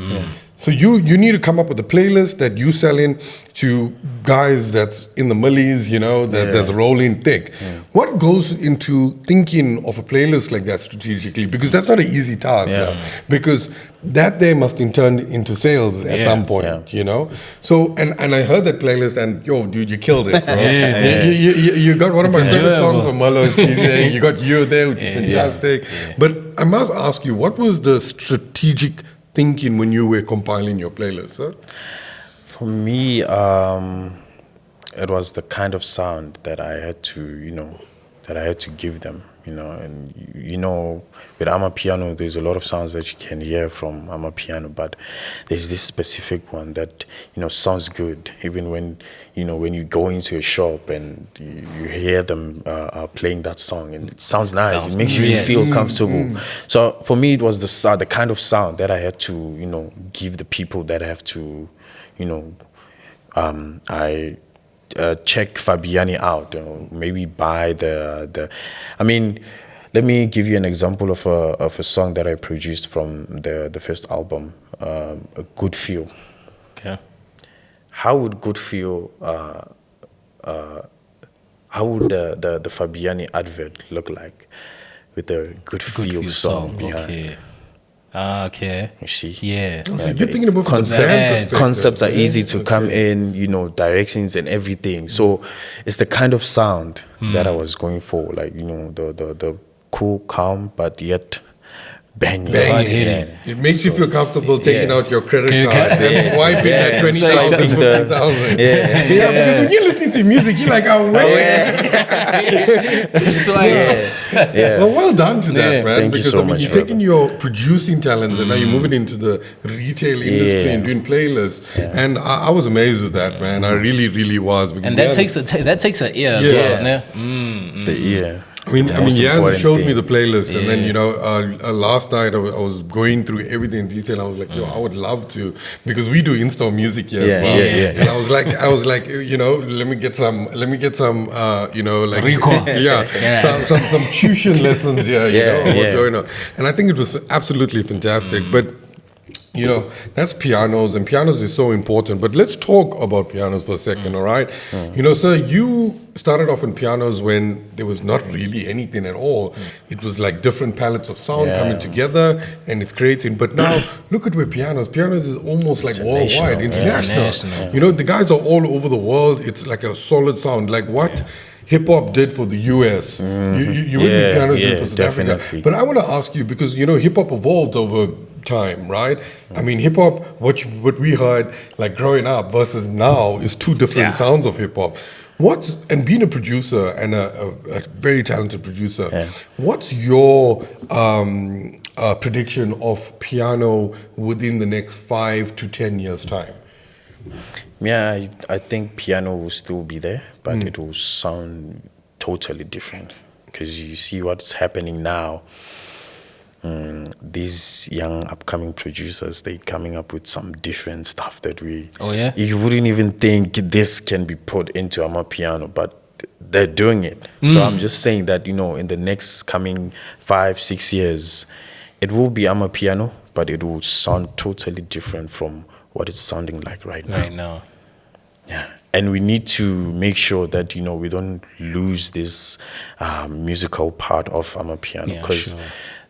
So you need to come up with a playlist that you sell in to guys that's in the millies, that's rolling thick. What goes into thinking of a playlist like that strategically? Because that's not an easy task. Because that they must in turn into sales at some point, So, and I heard that playlist and, dude, you killed it, bro. You got one of my favorite songs from Mullah and Sleazy. You got You There, which is fantastic. But I must ask you, what was the strategic thinking when you were compiling your playlist, sir? For me, it was the kind of sound that I had to, give them, and with amapiano, there's a lot of sounds that you can hear from amapiano, but there's this specific one that, sounds good, even when you go into a shop and you hear them playing that song, and it sounds nice. It makes you feel comfortable. So for me, it was the kind of sound that I had to, give the people that have to, check Fabiani out, maybe buy I mean, let me give you an example of a song that I produced from the first album, A Good Feel. Okay. How would Good Feel, how would the Fabiani advert look like with a Good Feel song behind? Okay. You see? Yeah. So you're thinking about concepts are easy to come in, directions and everything. So it's the kind of sound that I was going for, like, the cool, calm, but yet banging. It makes you feel comfortable taking out your credit card and swiping that 20,000, 50,000. Because when you're listening to music, you're like, well done to that, man. Thank because you so much, you're taking your producing talents and now you're moving into the retail industry and doing playlists. And I was amazed with that, man. I really, really was. And that takes an ear as well, né? The ear. I mean, Jan showed me the playlist, and then last night I was going through everything in detail. I was like, I would love to, because we do in-store music here as well. And I was like, let me get some, like, some tuition lessons here, what's going on. And I think it was absolutely fantastic. But that's pianos, and pianos is so important. But let's talk about pianos for a second, all right? Sir, you started off in pianos when there was not really anything at all. It was like different palettes of sound coming together, and it's creating. But now, look at where pianos is almost like worldwide, international. The guys are all over the world. It's like a solid sound, like what hip-hop did for the US. You wouldn't be pianos did for South Africa. But I want to ask you, because, hip-hop evolved over time, right? I mean, hip-hop, what we heard like growing up versus now is two different sounds of hip-hop. And being a producer and a very talented producer, what's your prediction of piano within the next 5 to 10 years' time? Yeah, I think piano will still be there, but it will sound totally different, because you see what's happening now. these young upcoming producers, they coming up with some different stuff that we you wouldn't even think this can be put into amapiano, but they're doing it. So I'm just saying that, you know, in the next coming 5-6 years, it will be amapiano, but it will sound totally different from what it's sounding like right now. Yeah. And we need to make sure that, you know, we don't lose this musical part of amapiano, because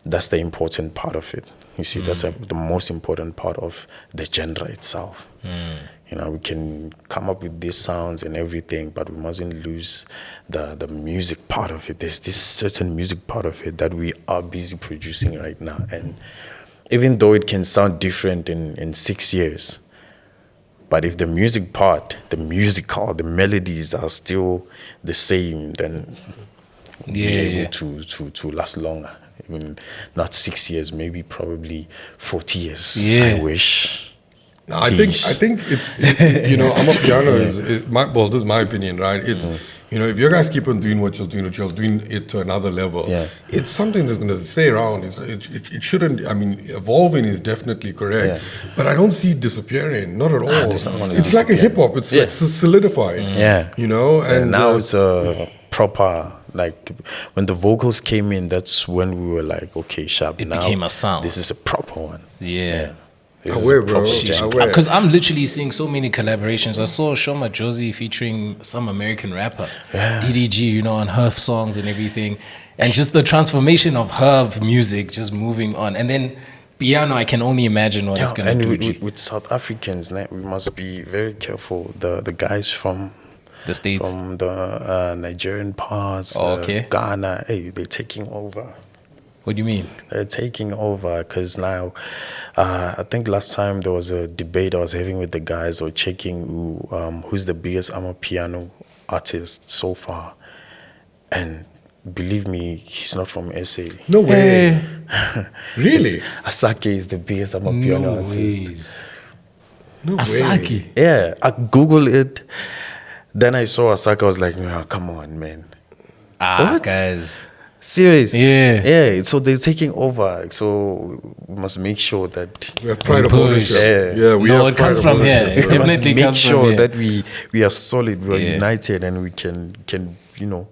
that's the important part of it. You see, that's the most important part of the genre itself. You know, we can come up with these sounds and everything, but we mustn't lose the music part of it. There's this certain music part of it that we are busy producing right now. And even though it can sound different in 6 years, but if the music part, the musical, the melodies are still the same, then we'll be able to last longer. Even not 6 years, maybe probably 40 years. I wish. No, I think it's you know, amapiano is my, well, this is my opinion, right? It's you know, if you guys keep on doing what you're doing it to another level, it's something that's going to stay around. It shouldn't. I mean, evolving is definitely correct, but I don't see it disappearing. Not at all. It's like a hip hop. It's like solidifying. You know, and now it's a proper. Like when the vocals came in, that's when we were like, okay, sharp. It became a sound. This is a proper one. Aware, bro. Because I'm literally seeing so many collaborations. I saw Shoma Josie featuring some American rapper, DDG, you know, on her songs and everything. And just the transformation of her music just moving on. And then piano, I can only imagine what it's going to do. With South Africans, we must be very careful. The guys from the States, from the Nigerian parts, Ghana, they're taking over. What do you mean? They're taking over because now, I think last time there was a debate I was having with the guys or checking who's the biggest amapiano artist so far. And believe me, he's not from SA. No way. Really? Asake is the biggest amapiano artist. No Asake? way. Yeah, I Googled it. Then I saw Asake, I was like, no, come on, man. What? Guys. Serious? Yeah. So they're taking over. So we must make sure that we have pride of ownership. We have pride of ownership. We must make sure that we are solid, we are united, and we can you know,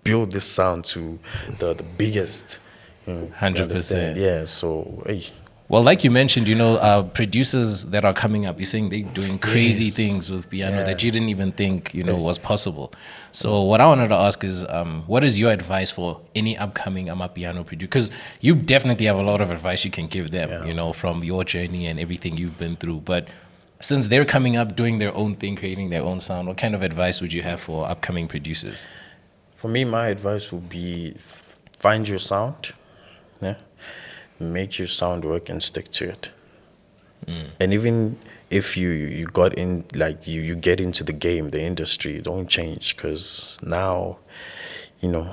build this sound to the biggest. 100%. Yeah. So well, like you mentioned, you know, producers that are coming up, you're saying they're doing crazy things with piano that you didn't even think, you know, was possible. So what I wanted to ask is, what is your advice for any upcoming amapiano producer? Because you definitely have a lot of advice you can give them, you know, from your journey and everything you've been through. But since they're coming up, doing their own thing, creating their own sound, what kind of advice would you have for upcoming producers? For me, my advice would be find your sound. Make your sound work and stick to it. And even if you got in, like you get into the game, the industry, don't change, because now, you know,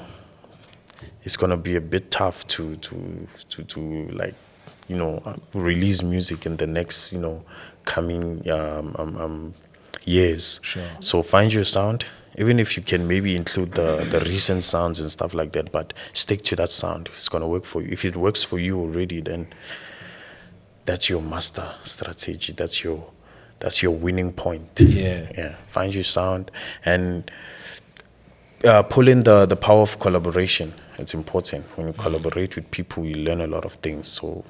it's gonna be a bit tough to like, you know, release music in the next, you know, coming years. So find your sound. Even if you can maybe include the recent sounds and stuff like that, but stick to that sound. It's going to work for you. If it works for you already, then that's your master strategy. That's your winning point. Find your sound and pull in the power of collaboration. It's important. When you collaborate with people, you learn a lot of things. So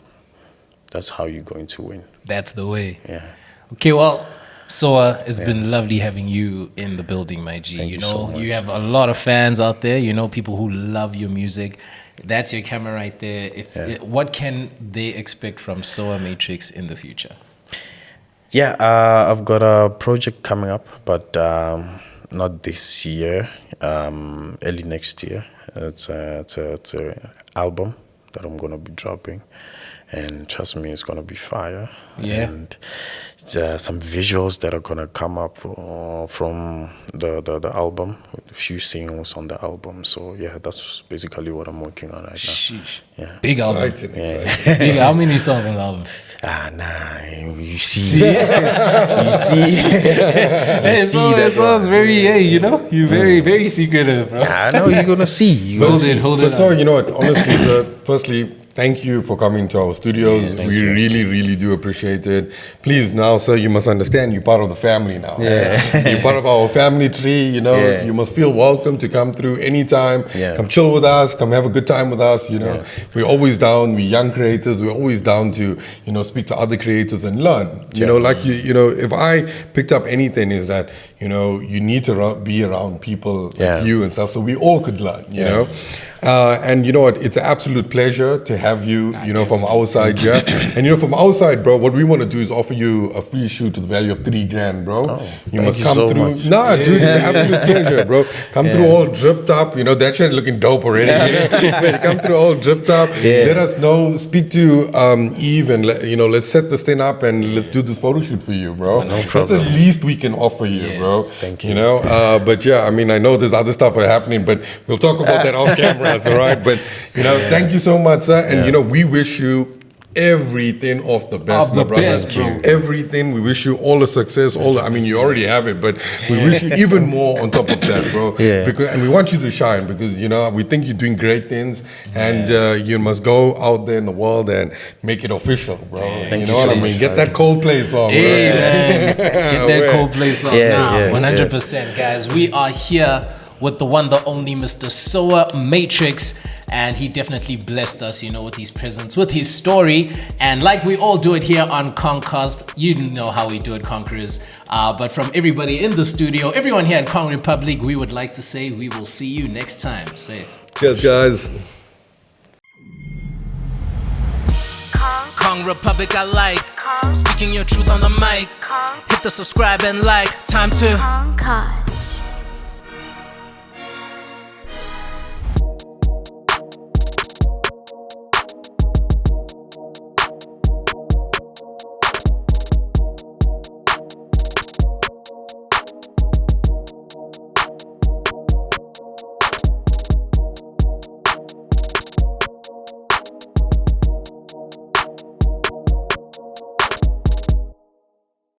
that's how you're going to win. That's the way. Yeah. Okay, well, Soa, it's been lovely having you in the building, my G. Thank you so much. You have a lot of fans out there, you know, people who love your music. That's your camera right there. What can they expect from Soa Mattrix in the future? Yeah, I've got a project coming up, but not this year, early next year. It's a album that I'm going to be dropping. And trust me, it's going to be fire. And some visuals that are going to come up from the album, with a few singles on the album. So yeah, that's basically what I'm working on right now. Sheesh. Yeah. Big album. Exciting. Big, how many songs on the album? You see. You see. That sounds very, you know, you're very secretive, bro. I know, you're going to see. Hold it. But so, you know what, honestly, sir, firstly, thank you for coming to our studios. We really, really do appreciate it. Please, now, sir, you must understand you're part of the family now. You're part of our family tree. You know, you must feel welcome to come through anytime. Come chill with us. Come have a good time with us. You know, we're always down. We're young creators. We're always down to, you know, speak to other creators and learn. You know, like you know, if I picked up anything, is that, you know, you need to be around people like you and stuff, so we all could learn. You know. And you know what? It's an absolute pleasure to have you, you know, from our side here. And you know, from our side, bro, what we want to do is offer you a free shoot to the value of $3,000, bro. You must come so through. much. Nah, dude, it's an absolute pleasure, bro. Come through all dripped up. You know, that shit's looking dope already. You know? Come through all dripped up. Let us know. Speak to Eve and you know, let's set this thing up and let's do this photo shoot for you, bro. No That's problem. the least we can offer you, bro. Thank you. You know, but yeah, I mean, I know there's other stuff happening, but we'll talk about that off camera. All right, but you know, thank you so much, sir. And you know, we wish you everything of the best, my brother. Everything. We wish you all the success. All the, I mean, you already have it, but we wish you even more on top of that, bro. Because, and we want you to shine because, you know, we think you're doing great things, and you must go out there in the world and make it official, bro. Thank you know what I mean? Get that Coldplay song. Get that Coldplay song now. 100%, guys. We are here with the one, the only Mr. Soa Mattrix, and he definitely blessed us, you know, with his presence, with his story. And like we all do it here on Kongcast, you know how we do it, Conquerors. But from everybody in the studio, everyone here at Kong Republic, we would like to say we will see you next time. Safe. Yes, guys. Kong Republic, I like speaking your truth on the mic. Hit the subscribe and like. Time to Kongcast.